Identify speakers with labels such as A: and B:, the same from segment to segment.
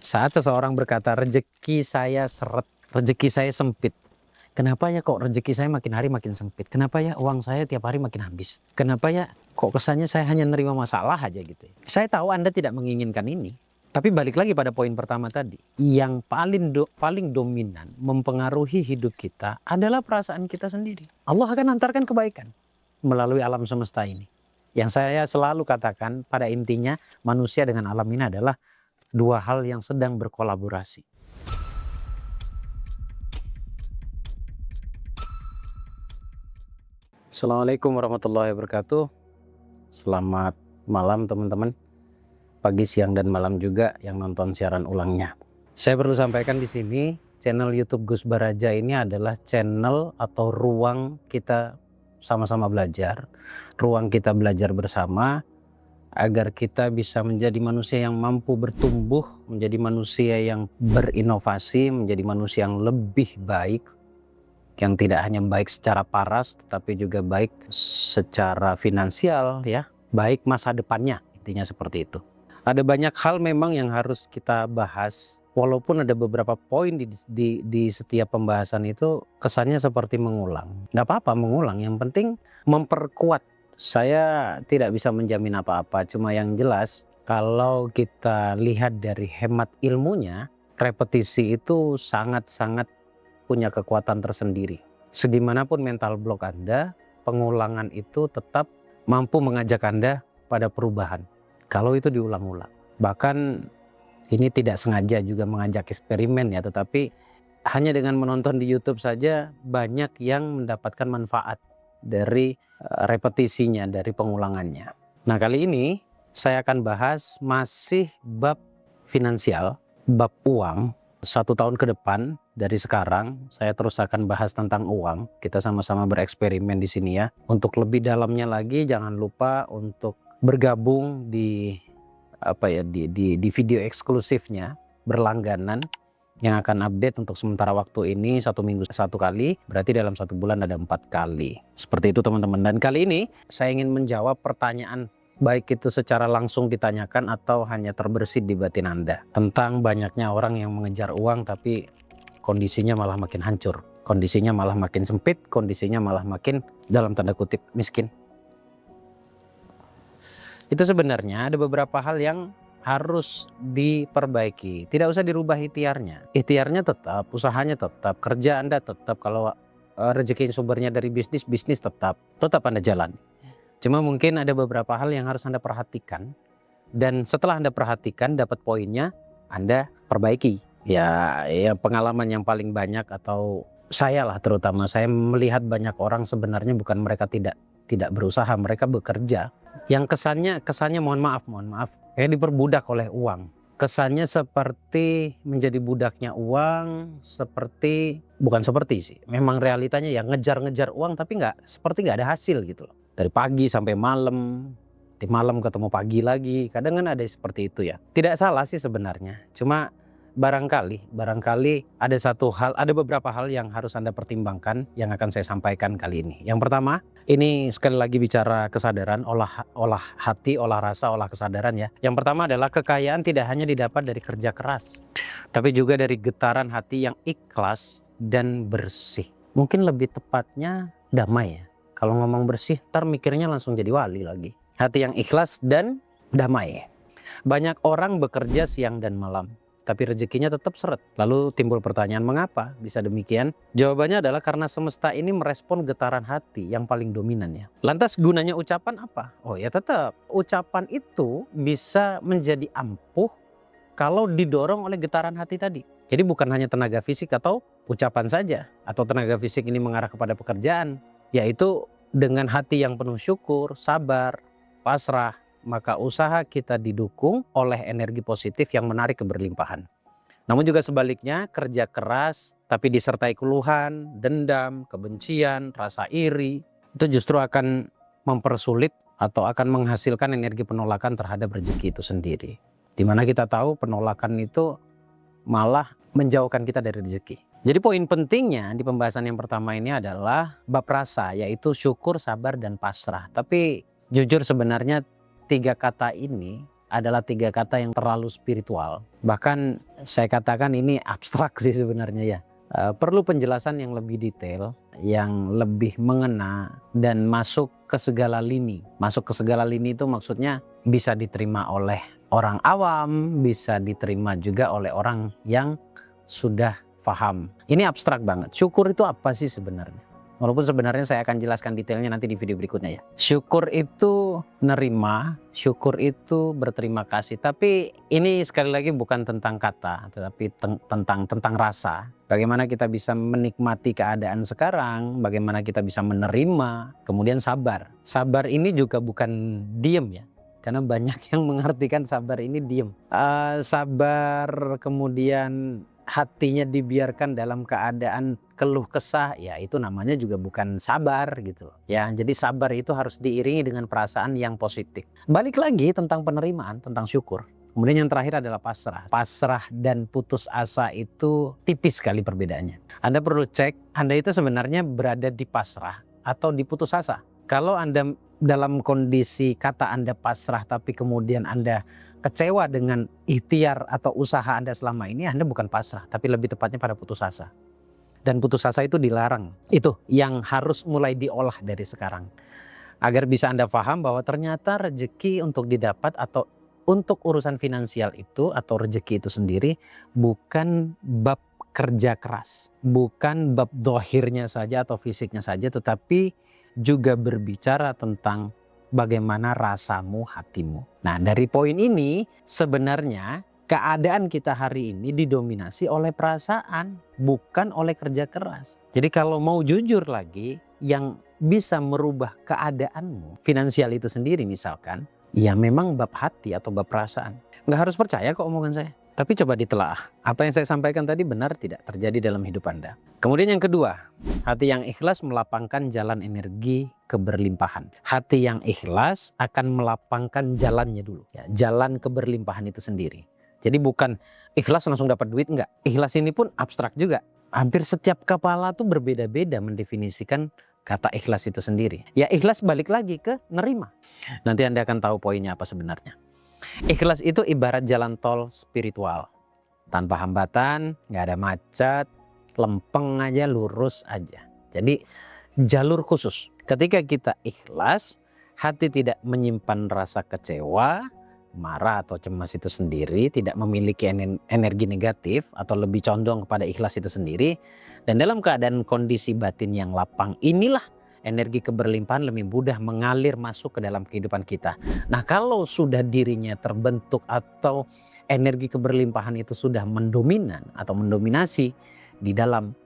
A: Saat seseorang berkata, rezeki saya seret, rezeki saya sempit. Kenapa ya kok rezeki saya makin hari makin sempit? Kenapa ya uang saya tiap hari makin habis? Kenapa ya kok kesannya saya hanya nerima masalah aja gitu? Saya tahu Anda tidak menginginkan ini. Tapi balik lagi pada poin pertama tadi. Yang paling dominan mempengaruhi hidup kita adalah perasaan kita sendiri. Allah akan antarkan kebaikan melalui alam semesta ini. Yang saya selalu katakan pada intinya manusia dengan alam ini adalah dua hal yang sedang berkolaborasi. Assalamualaikum warahmatullahi wabarakatuh. Selamat malam teman-teman. Pagi, siang, dan malam juga yang nonton siaran ulangnya. Saya perlu sampaikan di sini, channel YouTube Gus Baraja ini adalah channel atau ruang kita sama-sama belajar. Ruang kita belajar bersama agar kita bisa menjadi manusia yang mampu bertumbuh, menjadi manusia yang berinovasi, menjadi manusia yang lebih baik, yang tidak hanya baik secara paras tetapi juga baik secara finansial, ya, baik masa depannya, intinya seperti itu. Ada banyak hal memang yang harus kita bahas, walaupun ada beberapa poin di setiap pembahasan itu kesannya seperti mengulang. Nggak apa-apa mengulang, yang penting memperkuat. Saya tidak bisa menjamin apa-apa, cuma yang jelas kalau kita lihat dari hemat ilmunya, repetisi itu sangat-sangat punya kekuatan tersendiri. Segimanapun mental block Anda, pengulangan itu tetap mampu mengajak Anda pada perubahan. Kalau itu diulang-ulang. Bahkan ini tidak sengaja juga mengajak eksperimen ya, tetapi hanya dengan menonton di YouTube saja banyak yang mendapatkan manfaat dari repetisinya, dari pengulangannya. Nah, kali ini saya akan bahas masih bab finansial, bab uang. 1 tahun ke depan dari sekarang saya terus akan bahas tentang uang. Kita sama-sama bereksperimen di sini ya. Untuk lebih dalamnya lagi jangan lupa untuk bergabung di di video eksklusifnya, berlangganan, yang akan update untuk sementara waktu ini 1 minggu 1 kali, berarti dalam 1 bulan ada 4 kali. Seperti itu teman-teman. Dan kali ini saya ingin menjawab pertanyaan, baik itu secara langsung ditanyakan atau hanya terbersit di batin Anda, tentang banyaknya orang yang mengejar uang tapi kondisinya malah makin hancur, kondisinya malah makin sempit, kondisinya malah makin dalam tanda kutip miskin. Itu sebenarnya ada beberapa hal yang harus diperbaiki. Tidak usah dirubah ikhtiarnya. Ikhtiarnya tetap, usahanya tetap, kerja Anda tetap. Kalau rezeki sumbernya dari bisnis, bisnis tetap Anda jalan. Cuma mungkin ada beberapa hal yang harus Anda perhatikan. Dan setelah Anda perhatikan, dapat poinnya, Anda perbaiki. Ya pengalaman yang paling banyak, atau saya lah terutama, saya melihat banyak orang sebenarnya bukan mereka tidak berusaha, mereka bekerja. Yang kesannya mohon maaf, kayak diperbudak oleh uang. Kesannya seperti menjadi budaknya uang, bukan seperti sih. Memang realitanya ya ngejar-ngejar uang tapi seperti nggak ada hasil gitu loh. Dari pagi sampai malam, di malam ketemu pagi lagi. Kadang kan ada seperti itu ya. Tidak salah sih sebenarnya. Cuma barangkali ada beberapa hal yang harus Anda pertimbangkan yang akan saya sampaikan kali ini. Yang pertama, ini sekali lagi bicara kesadaran, olah hati, olah rasa, olah kesadaran ya. Yang pertama adalah kekayaan tidak hanya didapat dari kerja keras, tapi juga dari getaran hati yang ikhlas dan bersih. Mungkin lebih tepatnya damai ya. Kalau ngomong bersih, ntar mikirnya langsung jadi wali lagi. Hati yang ikhlas dan damai. Banyak orang bekerja siang dan malam, tapi rezekinya tetap seret. Lalu timbul pertanyaan, mengapa bisa demikian? Jawabannya adalah karena semesta ini merespon getaran hati yang paling dominan ya. Lantas gunanya ucapan apa? Oh ya tetap, ucapan itu bisa menjadi ampuh kalau didorong oleh getaran hati tadi. Jadi bukan hanya tenaga fisik atau ucapan saja, atau tenaga fisik ini mengarah kepada pekerjaan, yaitu dengan hati yang penuh syukur, sabar, pasrah, maka usaha kita didukung oleh energi positif yang menarik keberlimpahan. Namun juga sebaliknya, kerja keras tapi disertai keluhan, dendam, kebencian, rasa iri, itu justru akan mempersulit atau akan menghasilkan energi penolakan terhadap rezeki itu sendiri. Dimana kita tahu penolakan itu malah menjauhkan kita dari rezeki. Jadi poin pentingnya di pembahasan yang pertama ini adalah bab rasa, yaitu syukur, sabar, dan pasrah. Tapi jujur sebenarnya 3 kata ini adalah 3 kata yang terlalu spiritual. Bahkan saya katakan ini abstrak sih sebenarnya ya. Perlu penjelasan yang lebih detail, yang lebih mengena dan masuk ke segala lini. Masuk ke segala lini itu maksudnya bisa diterima oleh orang awam, bisa diterima juga oleh orang yang sudah paham. Ini abstrak banget. Syukur itu apa sih sebenarnya? Walaupun sebenarnya saya akan jelaskan detailnya nanti di video berikutnya ya. Syukur itu nerima, syukur itu berterima kasih. Tapi ini sekali lagi bukan tentang kata, tetapi tentang rasa. Bagaimana kita bisa menikmati keadaan sekarang, bagaimana kita bisa menerima, kemudian sabar. Sabar ini juga bukan diem ya. Karena banyak yang mengartikan sabar ini diem. Sabar kemudian hatinya dibiarkan dalam keadaan keluh kesah, ya itu namanya juga bukan sabar gitu ya. Jadi sabar itu harus diiringi dengan perasaan yang positif. Balik lagi tentang penerimaan, tentang syukur. Kemudian yang terakhir adalah pasrah. Pasrah dan putus asa itu tipis sekali perbedaannya. Anda perlu cek, Anda itu sebenarnya berada di pasrah atau di putus asa. Kalau Anda dalam kondisi kata Anda pasrah tapi kemudian Anda kecewa dengan ikhtiar atau usaha Anda selama ini, Anda bukan pasrah, tapi lebih tepatnya pada putus asa. Dan putus asa itu dilarang. Itu yang harus mulai diolah dari sekarang. Agar bisa Anda paham bahwa ternyata rezeki untuk didapat atau untuk urusan finansial itu atau rezeki itu sendiri bukan bab kerja keras. Bukan bab dohirnya saja atau fisiknya saja, tetapi juga berbicara tentang bagaimana rasamu, hatimu. Nah, dari poin ini sebenarnya keadaan kita hari ini didominasi oleh perasaan, bukan oleh kerja keras. Jadi kalau mau jujur lagi, yang bisa merubah keadaanmu, finansial itu sendiri misalkan, ya memang bab hati atau bab perasaan. Nggak harus percaya kok omongan saya. Tapi coba ditelaah, apa yang saya sampaikan tadi benar tidak terjadi dalam hidup Anda. Kemudian yang kedua, hati yang ikhlas melapangkan jalan energi keberlimpahan. Hati yang ikhlas akan melapangkan jalannya dulu. Ya, jalan keberlimpahan itu sendiri. Jadi bukan ikhlas langsung dapat duit, enggak. Ikhlas ini pun abstrak juga. Hampir setiap kepala tuh berbeda-beda mendefinisikan kata ikhlas itu sendiri. Ya ikhlas balik lagi ke nerima. Nanti Anda akan tahu poinnya apa sebenarnya. Ikhlas itu ibarat jalan tol spiritual. Tanpa hambatan, nggak ada macet, lempeng aja, lurus aja. Jadi jalur khusus. Ketika kita ikhlas, hati tidak menyimpan rasa kecewa, marah atau cemas itu sendiri, tidak memiliki energi negatif atau lebih condong kepada ikhlas itu sendiri. Dan dalam keadaan kondisi batin yang lapang inilah energi keberlimpahan lebih mudah mengalir masuk ke dalam kehidupan kita. Nah, kalau sudah dirinya terbentuk atau energi keberlimpahan itu sudah mendominan atau mendominasi di dalam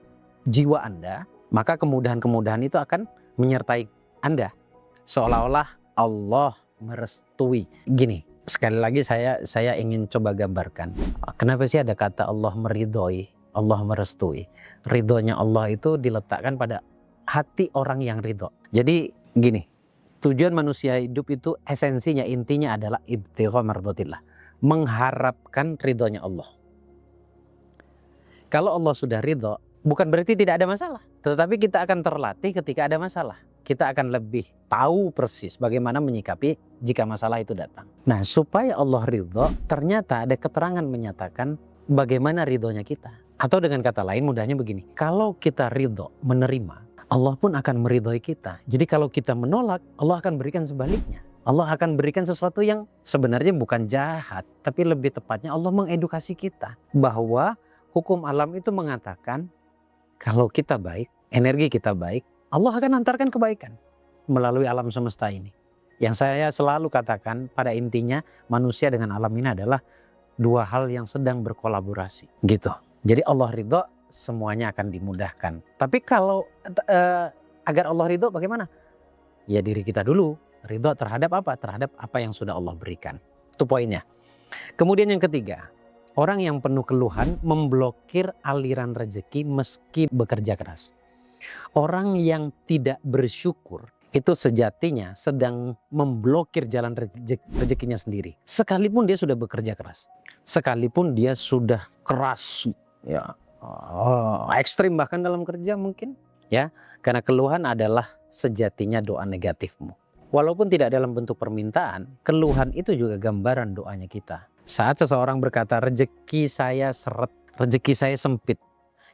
A: jiwa Anda, maka kemudahan-kemudahan itu akan menyertai Anda. Seolah-olah Allah merestui. Gini, sekali lagi saya ingin coba gambarkan. Kenapa sih ada kata Allah meridhoi, Allah merestui? Ridhonya Allah itu diletakkan pada hati orang yang ridho. Jadi gini, tujuan manusia hidup itu esensinya, intinya adalah ibtigha mardatillah, mengharapkan ridhonya Allah. Kalau Allah sudah ridho, bukan berarti tidak ada masalah, tetapi kita akan terlatih ketika ada masalah. Kita akan lebih tahu persis bagaimana menyikapi jika masalah itu datang. Nah, supaya Allah ridho, ternyata ada keterangan menyatakan bagaimana ridhonya kita. Atau dengan kata lain mudahnya begini, kalau kita ridho menerima, Allah pun akan meridhoi kita. Jadi kalau kita menolak, Allah akan berikan sebaliknya. Allah akan berikan sesuatu yang sebenarnya bukan jahat, tapi lebih tepatnya Allah mengedukasi kita bahwa hukum alam itu mengatakan kalau kita baik, energi kita baik, Allah akan antarkan kebaikan melalui alam semesta ini. Yang saya selalu katakan pada intinya manusia dengan alam ini adalah dua hal yang sedang berkolaborasi. Gitu. Jadi Allah ridho, semuanya akan dimudahkan. Tapi kalau agar Allah ridho bagaimana? Ya diri kita dulu. Ridho terhadap apa? Terhadap apa yang sudah Allah berikan. Itu poinnya. Kemudian yang ketiga, orang yang penuh keluhan memblokir aliran rezeki meski bekerja keras. Orang yang tidak bersyukur itu sejatinya sedang memblokir jalan rezekinya sendiri. Sekalipun dia sudah bekerja keras. Sekalipun dia sudah keras. Ya. Ekstrim bahkan dalam kerja mungkin ya, karena keluhan adalah sejatinya doa negatifmu. Walaupun tidak dalam bentuk permintaan, keluhan itu juga gambaran doanya kita. Saat seseorang berkata rezeki saya seret, rezeki saya sempit.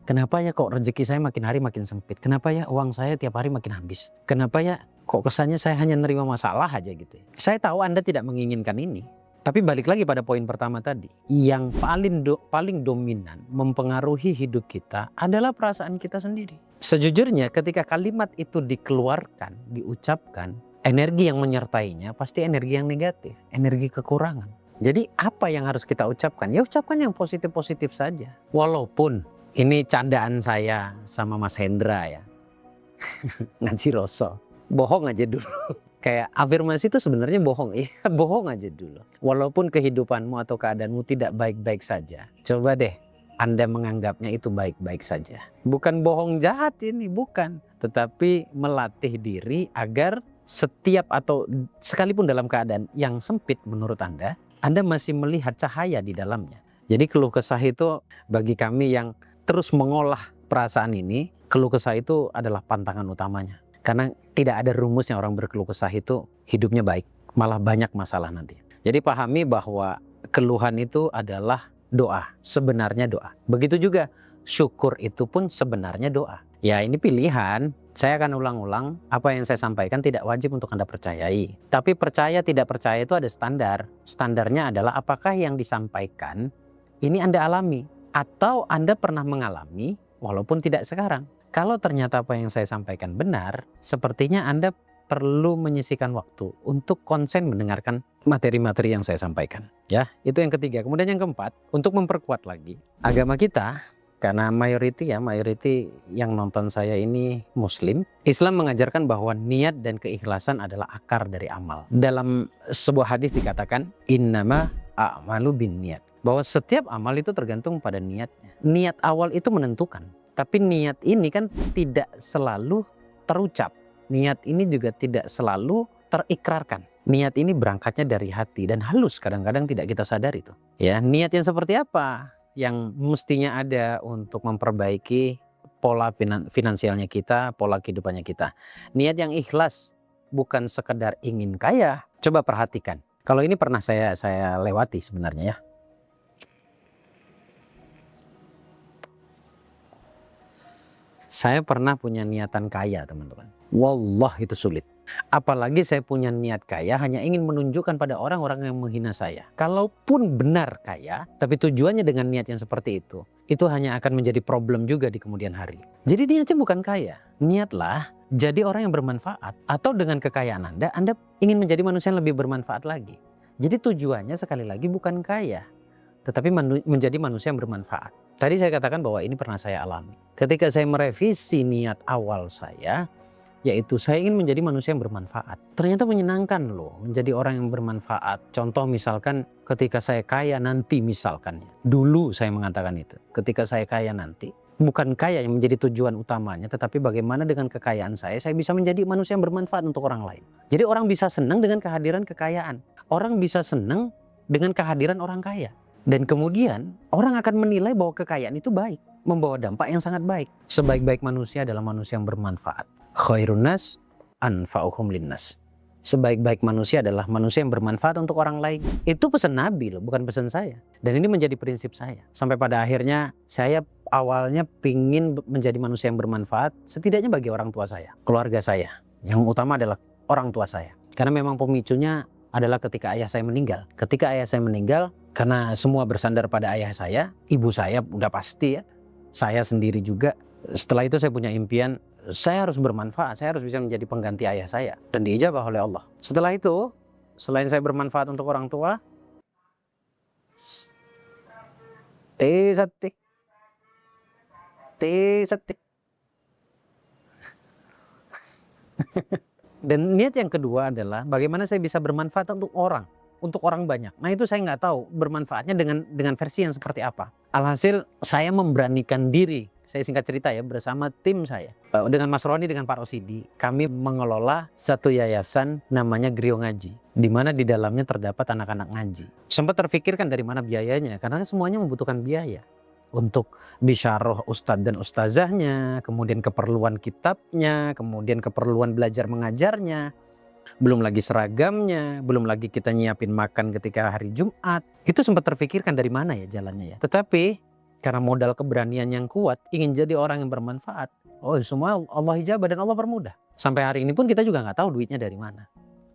A: Kenapa ya kok rezeki saya makin hari makin sempit? Kenapa ya uang saya tiap hari makin habis? Kenapa ya kok kesannya saya hanya nerima masalah aja gitu? Saya tahu Anda tidak menginginkan ini. Tapi balik lagi pada poin pertama tadi. Yang paling dominan mempengaruhi hidup kita adalah perasaan kita sendiri. Sejujurnya ketika kalimat itu dikeluarkan, diucapkan, energi yang menyertainya pasti energi yang negatif, energi kekurangan. Jadi apa yang harus kita ucapkan? Ya ucapkan yang positif-positif saja. Walaupun ini candaan saya sama Mas Hendra ya. Ngaji Roso. Bohong aja dulu. Kayak afirmasi itu sebenarnya bohong. Iya, bohong aja dulu. Walaupun kehidupanmu atau keadaanmu tidak baik-baik saja. Coba deh Anda menganggapnya itu baik-baik saja. Bukan bohong jahat ini, bukan. Tetapi melatih diri agar setiap atau sekalipun dalam keadaan yang sempit menurut Anda masih melihat cahaya di dalamnya. Jadi keluh kesah itu bagi kami yang terus mengolah perasaan ini, keluh kesah itu adalah pantangan utamanya. Karena tidak ada rumusnya orang berkeluh kesah itu hidupnya baik, malah banyak masalah nanti. Jadi pahami bahwa keluhan itu adalah doa, sebenarnya doa. Begitu juga syukur itu pun sebenarnya doa. Ya ini pilihan. Saya akan ulang-ulang, apa yang saya sampaikan tidak wajib untuk Anda percayai. Tapi percaya tidak percaya itu ada standar. Standarnya adalah apakah yang disampaikan ini Anda alami. Atau Anda pernah mengalami walaupun tidak sekarang. Kalau ternyata apa yang saya sampaikan benar, sepertinya Anda perlu menyisihkan waktu untuk konsen mendengarkan materi-materi yang saya sampaikan. Ya, itu yang ketiga. Kemudian yang keempat, untuk memperkuat lagi agama kita. Karena mayoriti yang nonton saya ini Muslim. Islam mengajarkan bahwa niat dan keikhlasan adalah akar dari amal. Dalam sebuah hadis dikatakan innama a'malu binniyat. Bahwa setiap amal itu tergantung pada niatnya. Niat awal itu menentukan. Tapi niat ini kan tidak selalu terucap. Niat ini juga tidak selalu terikrarkan. Niat ini berangkatnya dari hati dan halus, kadang-kadang tidak kita sadari itu. Ya, niat yang seperti apa yang mestinya ada untuk memperbaiki pola finansialnya kita, pola kehidupannya kita. Niat yang ikhlas, bukan sekedar ingin kaya. Coba perhatikan. Kalau ini pernah saya lewati sebenarnya ya. Saya pernah punya niatan kaya, teman-teman. Wallah itu sulit. Apalagi saya punya niat kaya hanya ingin menunjukkan pada orang-orang yang menghina saya. Kalaupun benar kaya, tapi tujuannya dengan niat yang seperti itu hanya akan menjadi problem juga di kemudian hari. Jadi niatnya bukan kaya. Niatlah jadi orang yang bermanfaat. Atau dengan kekayaan Anda ingin menjadi manusia yang lebih bermanfaat lagi. Jadi tujuannya sekali lagi bukan kaya, tetapi menjadi manusia yang bermanfaat. Tadi saya katakan bahwa ini pernah saya alami. Ketika saya merevisi niat awal saya, yaitu saya ingin menjadi manusia yang bermanfaat. Ternyata menyenangkan loh menjadi orang yang bermanfaat. Contoh misalkan ketika saya kaya nanti misalkan. Dulu saya mengatakan itu. Ketika saya kaya nanti. Bukan kaya yang menjadi tujuan utamanya. Tetapi bagaimana dengan kekayaan saya bisa menjadi manusia yang bermanfaat untuk orang lain. Jadi orang bisa senang dengan kehadiran kekayaan. Orang bisa senang dengan kehadiran orang kaya. Dan kemudian orang akan menilai bahwa kekayaan itu baik. Membawa dampak yang sangat baik. Sebaik-baik manusia adalah manusia yang bermanfaat. Khairun nas anfa'uhum linnas. Sebaik-baik manusia adalah manusia yang bermanfaat untuk orang lain. Itu pesan Nabi loh, bukan pesan saya. Dan ini menjadi prinsip saya. Sampai pada akhirnya saya awalnya pingin menjadi manusia yang bermanfaat, setidaknya bagi orang tua saya, keluarga saya. Yang utama adalah orang tua saya. Karena memang pemicunya adalah ketika ayah saya meninggal. Ketika ayah saya meninggal, karena semua bersandar pada ayah saya, ibu saya udah pasti ya. Saya sendiri juga. Setelah itu saya punya impian, saya harus bermanfaat, saya harus bisa menjadi pengganti ayah saya. Dan diijabah oleh Allah. Setelah itu, selain saya bermanfaat untuk orang tua, sati. Dan niat yang kedua adalah bagaimana saya bisa bermanfaat untuk orang banyak. Nah itu saya nggak tahu bermanfaatnya dengan versi yang seperti apa. Alhasil saya memberanikan diri, saya singkat cerita ya, bersama tim saya. Dengan Mas Roni, dengan Pak Rosidi, kami mengelola satu yayasan namanya Griyo Ngaji. Di mana di dalamnya terdapat anak-anak ngaji. Sempat terfikirkan dari mana biayanya, karena semuanya membutuhkan biaya. Untuk bisyarah ustadz dan ustazahnya, kemudian keperluan kitabnya, kemudian keperluan belajar mengajarnya. belum lagi seragamnya, belum lagi kita nyiapin makan ketika hari Jumat. Itu sempat terfikirkan dari mana ya jalannya ya. Tetapi karena modal keberanian yang kuat, ingin jadi orang yang bermanfaat, oh semua Allah hijabah dan Allah permudah. Sampai hari ini pun kita juga nggak tahu duitnya dari mana.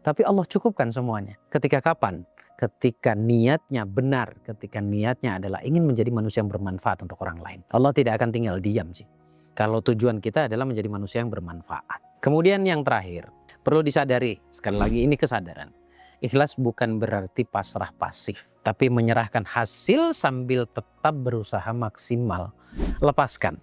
A: Tapi Allah cukupkan semuanya. Ketika kapan? Ketika niatnya benar, ketika niatnya adalah ingin menjadi manusia yang bermanfaat untuk orang lain. Allah tidak akan tinggal diam sih. Kalau tujuan kita adalah menjadi manusia yang bermanfaat. Kemudian yang terakhir, perlu disadari, sekali lagi ini kesadaran. Ikhlas bukan berarti pasrah pasif, tapi menyerahkan hasil sambil tetap berusaha maksimal. Lepaskan.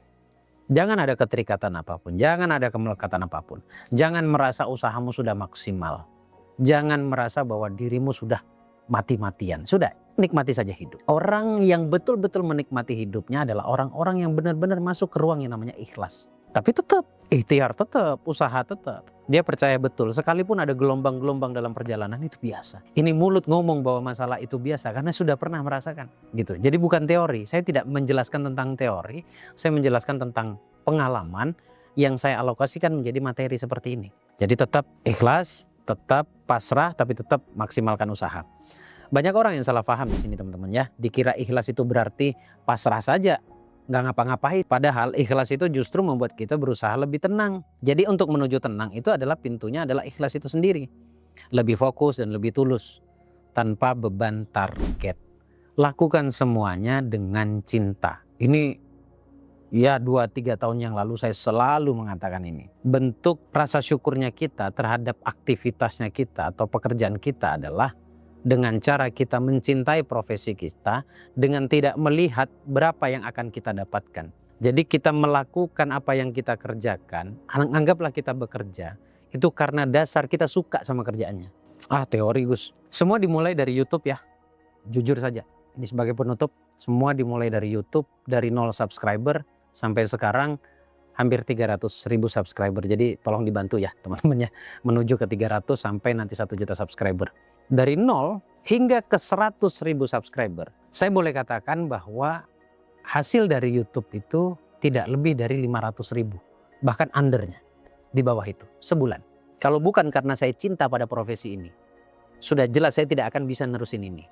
A: Jangan ada keterikatan apapun, jangan ada kemelekatan apapun. Jangan merasa usahamu sudah maksimal. Jangan merasa bahwa dirimu sudah mati-matian. Sudah, nikmati saja hidup. Orang yang betul-betul menikmati hidupnya adalah orang-orang yang benar-benar masuk ke ruang yang namanya ikhlas. Tapi tetap, ikhtiar tetap, usaha tetap. Dia percaya betul, sekalipun ada gelombang-gelombang dalam perjalanan itu biasa. Ini mulut ngomong bahwa masalah itu biasa karena sudah pernah merasakan. Gitu. Jadi bukan teori, saya tidak menjelaskan tentang teori, saya menjelaskan tentang pengalaman yang saya alokasikan menjadi materi seperti ini. Jadi tetap ikhlas, tetap pasrah, tapi tetap maksimalkan usaha. Banyak orang yang salah paham di sini teman-teman ya. Dikira ikhlas itu berarti pasrah saja, nggak ngapa-ngapain. Padahal ikhlas itu justru membuat kita berusaha lebih tenang. Jadi untuk menuju tenang itu adalah pintunya adalah ikhlas itu sendiri. Lebih fokus dan lebih tulus. Tanpa beban target. Lakukan semuanya dengan cinta. Ini ya 2-3 tahun yang lalu saya selalu mengatakan ini. Bentuk rasa syukurnya kita terhadap aktivitasnya kita atau pekerjaan kita adalah dengan cara kita mencintai profesi kita, dengan tidak melihat berapa yang akan kita dapatkan. Jadi kita melakukan apa yang kita kerjakan, anggaplah kita bekerja, itu karena dasar kita suka sama kerjaannya. Teori Gus. Semua dimulai dari YouTube ya, jujur saja. Ini sebagai penutup, semua dimulai dari YouTube, dari 0 subscriber, sampai sekarang hampir 300.000 subscriber. Jadi tolong dibantu ya teman-teman ya, menuju ke 300 sampai nanti 1 juta subscriber. Dari 0 hingga ke 100.000 subscriber, saya boleh katakan bahwa hasil dari YouTube itu tidak lebih dari 500.000, bahkan undernya, di bawah itu, sebulan. Kalau bukan karena saya cinta pada profesi ini, sudah jelas saya tidak akan bisa nerusin ini.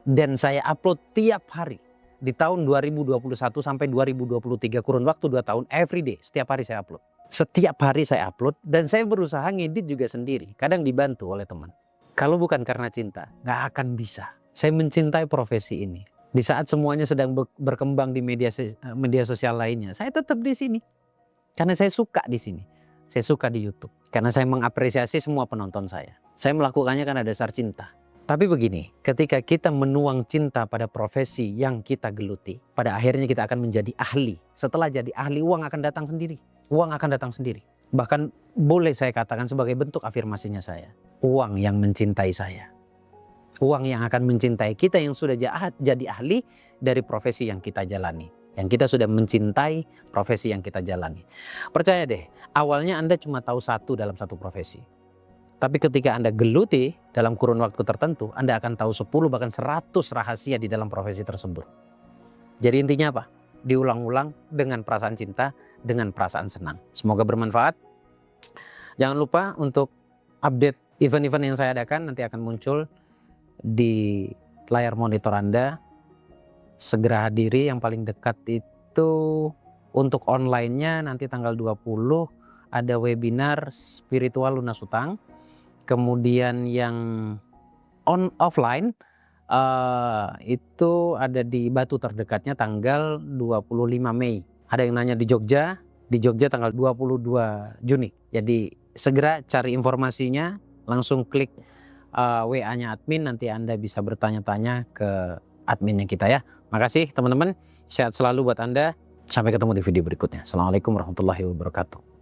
A: Dan saya upload tiap hari, di tahun 2021 sampai 2023, kurun waktu 2 tahun, everyday, setiap hari saya upload. Setiap hari saya upload, dan saya berusaha ngedit juga sendiri, kadang dibantu oleh teman. Kalau bukan karena cinta, nggak akan bisa. Saya mencintai profesi ini. Di saat semuanya sedang berkembang di media sosial lainnya, saya tetap di sini. Karena saya suka di sini. Saya suka di YouTube. Karena saya mengapresiasi semua penonton saya. Saya melakukannya karena dasar cinta. Tapi begini, ketika kita menuang cinta pada profesi yang kita geluti, pada akhirnya kita akan menjadi ahli. Setelah jadi ahli, uang akan datang sendiri. Uang akan datang sendiri. Bahkan boleh saya katakan sebagai bentuk afirmasinya saya. Uang yang mencintai saya. Uang yang akan mencintai kita yang sudah jadi ahli dari profesi yang kita jalani. Yang kita sudah mencintai profesi yang kita jalani. Percaya deh, awalnya Anda cuma tahu satu dalam satu profesi. Tapi ketika Anda geluti dalam kurun waktu tertentu, Anda akan tahu 10 bahkan 100 rahasia di dalam profesi tersebut. Jadi intinya apa? Diulang-ulang dengan perasaan cinta, dengan perasaan senang. Semoga bermanfaat. Jangan lupa untuk update event-event yang saya adakan nanti akan muncul di layar monitor Anda. Segera hadiri, yang paling dekat itu untuk online-nya nanti tanggal 20 ada webinar spiritual lunas hutang. Kemudian yang offline itu ada di Batu terdekatnya tanggal 25 Mei. Ada yang nanya di Jogja tanggal 22 Juni. Jadi segera cari informasinya, langsung klik WA-nya admin, nanti Anda bisa bertanya-tanya ke adminnya kita ya. Makasih teman-teman, sehat selalu buat Anda. Sampai ketemu di video berikutnya. Assalamualaikum warahmatullahi wabarakatuh.